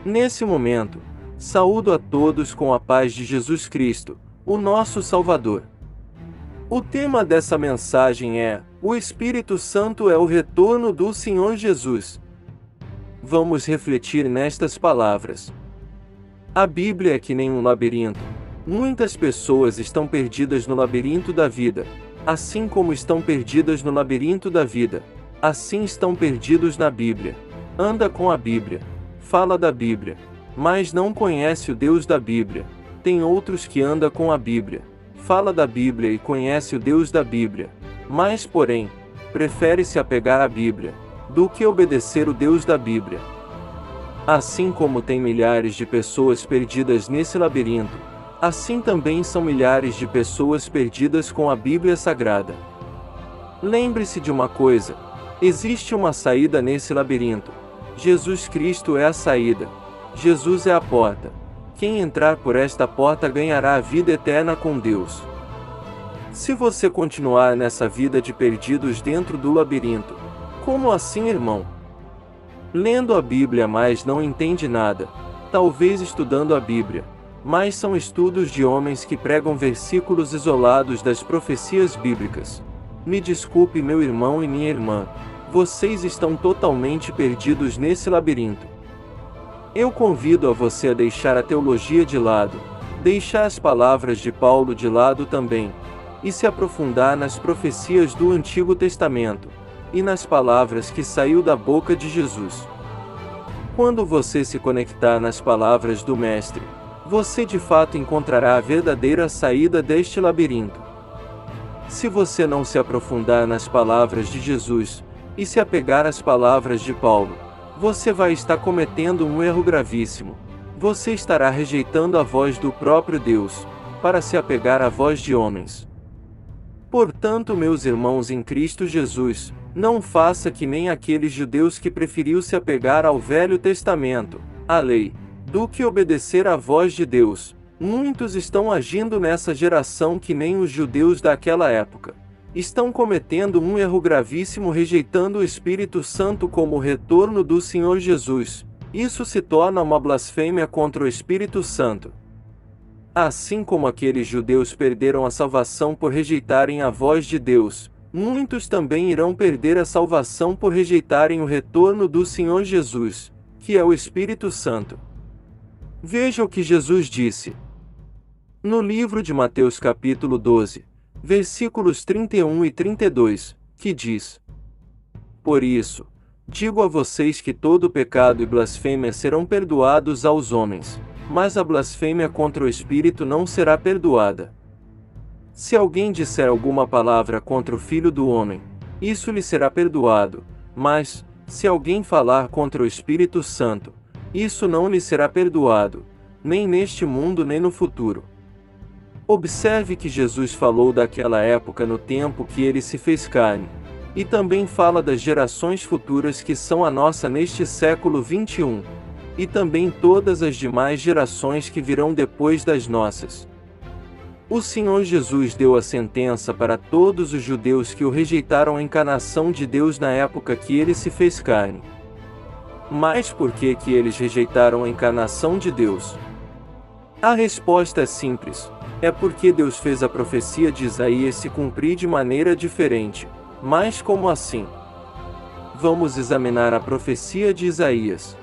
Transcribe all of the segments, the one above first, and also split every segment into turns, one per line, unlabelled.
Nesse momento, saúdo a todos com a paz de Jesus Cristo, o nosso Salvador. O tema dessa mensagem é: o Espírito Santo é o retorno do Senhor Jesus. Vamos refletir nestas palavras. A Bíblia é que nem um labirinto. Muitas pessoas estão perdidas no labirinto da vida. Assim como estão perdidas no labirinto da vida, assim estão perdidos na Bíblia. Anda com a Bíblia, fala da Bíblia, mas não conhece o Deus da Bíblia. Tem outros que andam com a Bíblia, fala da Bíblia e conhece o Deus da Bíblia, mas porém, prefere se apegar à Bíblia, do que obedecer o Deus da Bíblia. Assim como tem milhares de pessoas perdidas nesse labirinto, assim também são milhares de pessoas perdidas com a Bíblia Sagrada. Lembre-se de uma coisa: existe uma saída nesse labirinto. Jesus Cristo é a saída. Jesus é a porta. Quem entrar por esta porta ganhará a vida eterna com Deus. Se você continuar nessa vida de perdidos dentro do labirinto, como assim, irmão? Lendo a Bíblia, mas não entende nada. Talvez estudando a Bíblia, mas são estudos de homens que pregam versículos isolados das profecias bíblicas. Me desculpe, meu irmão e minha irmã, vocês estão totalmente perdidos nesse labirinto. Eu convido a você a deixar a teologia de lado, deixar as palavras de Paulo de lado também, e se aprofundar nas profecias do Antigo Testamento, e nas palavras que saiu da boca de Jesus. Quando você se conectar nas palavras do Mestre, você de fato encontrará a verdadeira saída deste labirinto. Se você não se aprofundar nas palavras de Jesus, e se apegar às palavras de Paulo, você vai estar cometendo um erro gravíssimo. Você estará rejeitando a voz do próprio Deus, para se apegar à voz de homens. Portanto, meus irmãos em Cristo Jesus, não faça que nem aqueles judeus que preferiu se apegar ao Velho Testamento, à lei, do que obedecer à voz de Deus. Muitos estão agindo nessa geração que nem os judeus daquela época. Estão cometendo um erro gravíssimo rejeitando o Espírito Santo como o retorno do Senhor Jesus. Isso se torna uma blasfêmia contra o Espírito Santo. Assim como aqueles judeus perderam a salvação por rejeitarem a voz de Deus, muitos também irão perder a salvação por rejeitarem o retorno do Senhor Jesus, que é o Espírito Santo. Veja o que Jesus disse no livro de Mateus capítulo 12, versículos 31 e 32, que diz: Por isso, digo a vocês que todo pecado e blasfêmia serão perdoados aos homens, mas a blasfêmia contra o Espírito não será perdoada. Se alguém disser alguma palavra contra o Filho do Homem, isso lhe será perdoado, mas, se alguém falar contra o Espírito Santo, isso não lhe será perdoado, nem neste mundo nem no futuro. Observe que Jesus falou daquela época no tempo que ele se fez carne, e também fala das gerações futuras que são a nossa neste século 21, e também todas as demais gerações que virão depois das nossas. O Senhor Jesus deu a sentença para todos os judeus que o rejeitaram a encarnação de Deus na época que ele se fez carne. Mas por que eles rejeitaram a encarnação de Deus? A resposta é simples. É porque Deus fez a profecia de Isaías se cumprir de maneira diferente. Mas como assim? Vamos examinar a profecia de Isaías.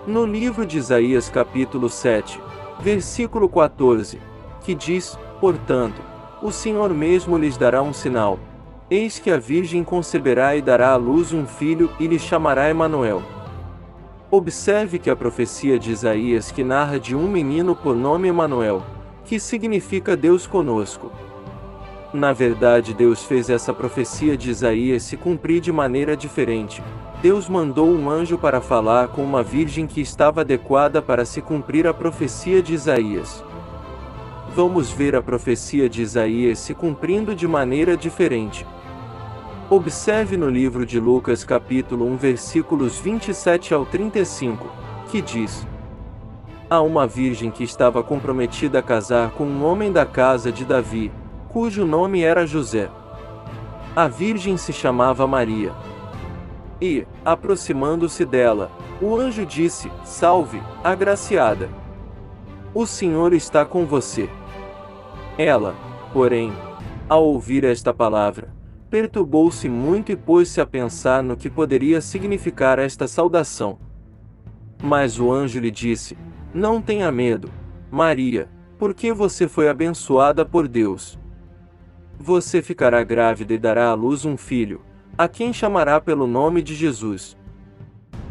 No livro de Isaías capítulo 7, versículo 14, que diz: Portanto, o Senhor mesmo lhes dará um sinal. Eis que a Virgem conceberá e dará à luz um filho, e lhe chamará Emanuel. Observe que a profecia de Isaías que narra de um menino por nome Emanuel, que significa Deus conosco. Na verdade, Deus fez essa profecia de Isaías se cumprir de maneira diferente. Deus mandou um anjo para falar com uma virgem que estava adequada para se cumprir a profecia de Isaías. Vamos ver a profecia de Isaías se cumprindo de maneira diferente. Observe no livro de Lucas capítulo 1 versículos 27 ao 35, que diz: Há uma virgem que estava comprometida a casar com um homem da casa de Davi, cujo nome era José. A virgem se chamava Maria. E, aproximando-se dela, O anjo disse: Salve, agraciada! O Senhor está com você. Ela, porém, ao ouvir esta palavra, perturbou-se muito e pôs-se a pensar no que poderia significar esta saudação. Mas o anjo lhe disse: Não tenha medo, Maria, porque você foi abençoada por Deus. Você ficará grávida e dará à luz um filho, a quem chamará pelo nome de Jesus.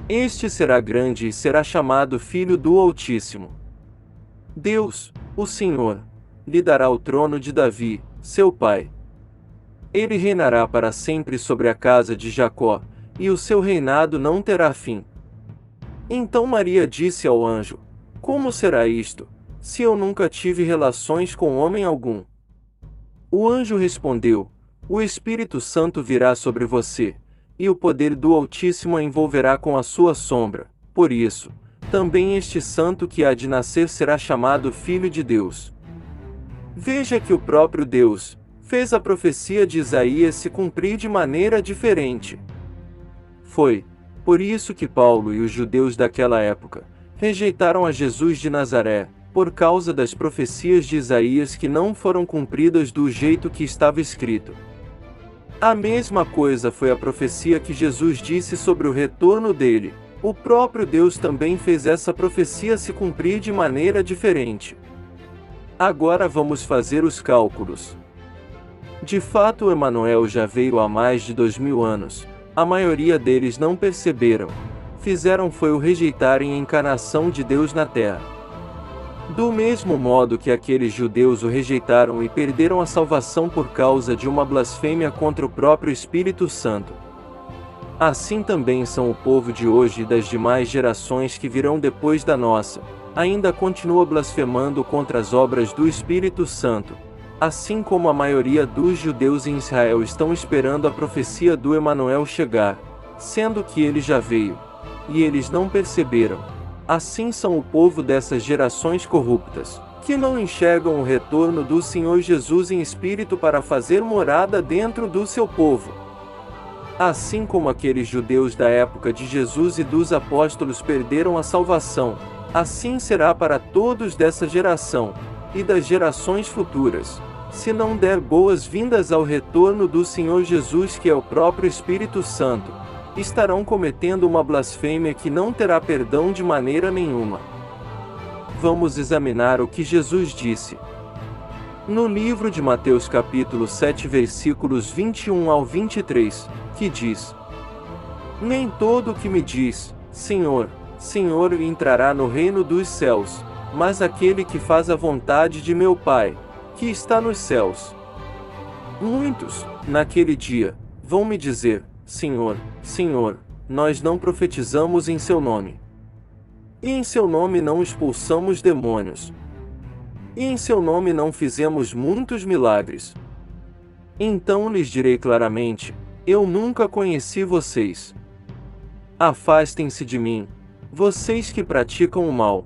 Este será grande e será chamado Filho do Altíssimo. Deus, o Senhor, lhe dará o trono de Davi, seu pai. Ele reinará para sempre sobre a casa de Jacó, e o seu reinado não terá fim. Então Maria disse ao anjo: Como será isto, se eu nunca tive relações com homem algum? O anjo respondeu: O Espírito Santo virá sobre você, e o poder do Altíssimo a envolverá com a sua sombra. Por isso, também este santo que há de nascer será chamado Filho de Deus. Veja que o próprio Deus fez a profecia de Isaías se cumprir de maneira diferente. Foi por isso que Paulo e os judeus daquela época rejeitaram a Jesus de Nazaré, por causa das profecias de Isaías que não foram cumpridas do jeito que estava escrito. A mesma coisa foi a profecia que Jesus disse sobre o retorno dele. O próprio Deus também fez essa profecia se cumprir de maneira diferente. Agora vamos fazer os cálculos. De fato, Emanuel já veio há mais de 2000 anos. A maioria deles não perceberam. Fizeram foi o rejeitarem a encarnação de Deus na terra. Do mesmo modo que aqueles judeus o rejeitaram e perderam a salvação por causa de uma blasfêmia contra o próprio Espírito Santo. Assim também são o povo de hoje e das demais gerações que virão depois da nossa, ainda continua blasfemando contra as obras do Espírito Santo, assim como a maioria dos judeus em Israel estão esperando a profecia do Emanuel chegar, sendo que ele já veio, e eles não perceberam. Assim são o povo dessas gerações corruptas, que não enxergam o retorno do Senhor Jesus em espírito para fazer morada dentro do seu povo. Assim como aqueles judeus da época de Jesus e dos apóstolos perderam a salvação, assim será para todos dessa geração, e das gerações futuras, se não der boas-vindas ao retorno do Senhor Jesus, que é o próprio Espírito Santo, estarão cometendo uma blasfêmia que não terá perdão de maneira nenhuma. Vamos examinar o que Jesus disse. No livro de Mateus capítulo 7 versículos 21 ao 23, que diz: Nem todo o que me diz, Senhor, Senhor, entrará no reino dos céus, mas aquele que faz a vontade de meu Pai, que está nos céus. Muitos, naquele dia, vão me dizer: Senhor, Senhor, nós não profetizamos em seu nome. E em seu nome não expulsamos demônios. E em seu nome não fizemos muitos milagres. Então lhes direi claramente: Eu nunca conheci vocês. Afastem-se de mim, vocês que praticam o mal.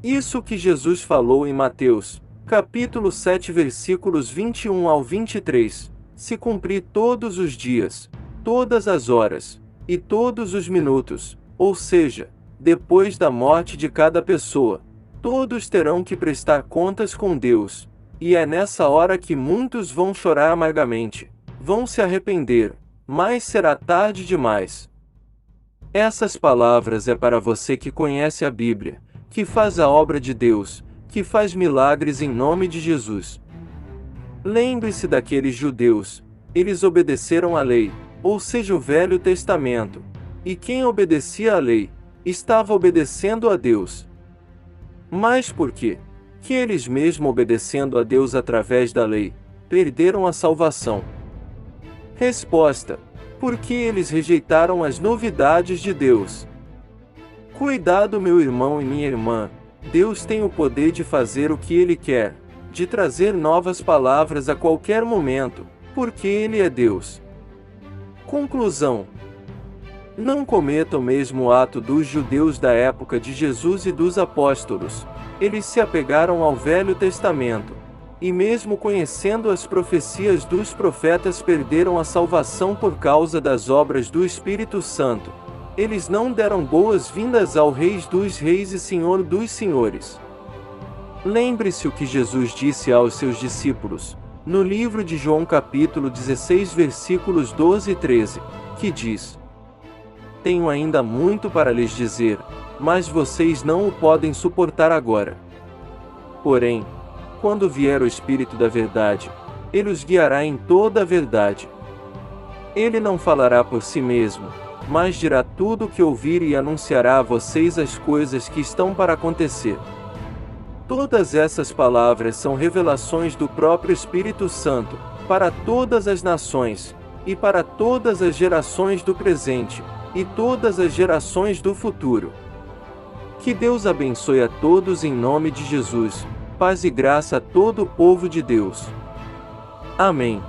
Isso que Jesus falou em Mateus, capítulo 7 versículos 21 ao 23, se cumprir todos os dias, todas as horas, e todos os minutos, ou seja, depois da morte de cada pessoa, todos terão que prestar contas com Deus, e é nessa hora que muitos vão chorar amargamente, vão se arrepender, mas será tarde demais. Essas palavras é para você que conhece a Bíblia, que faz a obra de Deus, que faz milagres em nome de Jesus. Lembre-se daqueles judeus, eles obedeceram à lei, ou seja, o Velho Testamento, e quem obedecia à lei, estava obedecendo a Deus. Mas por quê? Que eles mesmo obedecendo a Deus através da lei, perderam a salvação? Resposta: porque eles rejeitaram as novidades de Deus. Cuidado, meu irmão e minha irmã, Deus tem o poder de fazer o que Ele quer, de trazer novas palavras a qualquer momento, porque Ele é Deus. Conclusão: não cometa o mesmo ato dos judeus da época de Jesus e dos apóstolos. Eles se apegaram ao Velho Testamento, e mesmo conhecendo as profecias dos profetas perderam a salvação por causa das obras do Espírito Santo, Eles não deram boas-vindas ao Rei dos Reis e Senhor dos Senhores. Lembre-se o que Jesus disse aos seus discípulos, no livro de João capítulo 16 versículos 12 e 13, que diz: Tenho ainda muito para lhes dizer, mas vocês não o podem suportar agora. Porém, quando vier o Espírito da Verdade, ele os guiará em toda a verdade. Ele não falará por si mesmo, mas dirá tudo o que ouvir e anunciará a vocês as coisas que estão para acontecer. Todas essas palavras são revelações do próprio Espírito Santo, para todas as nações, e para todas as gerações do presente, e todas as gerações do futuro. Que Deus abençoe a todos em nome de Jesus, paz e graça a todo o povo de Deus. Amém.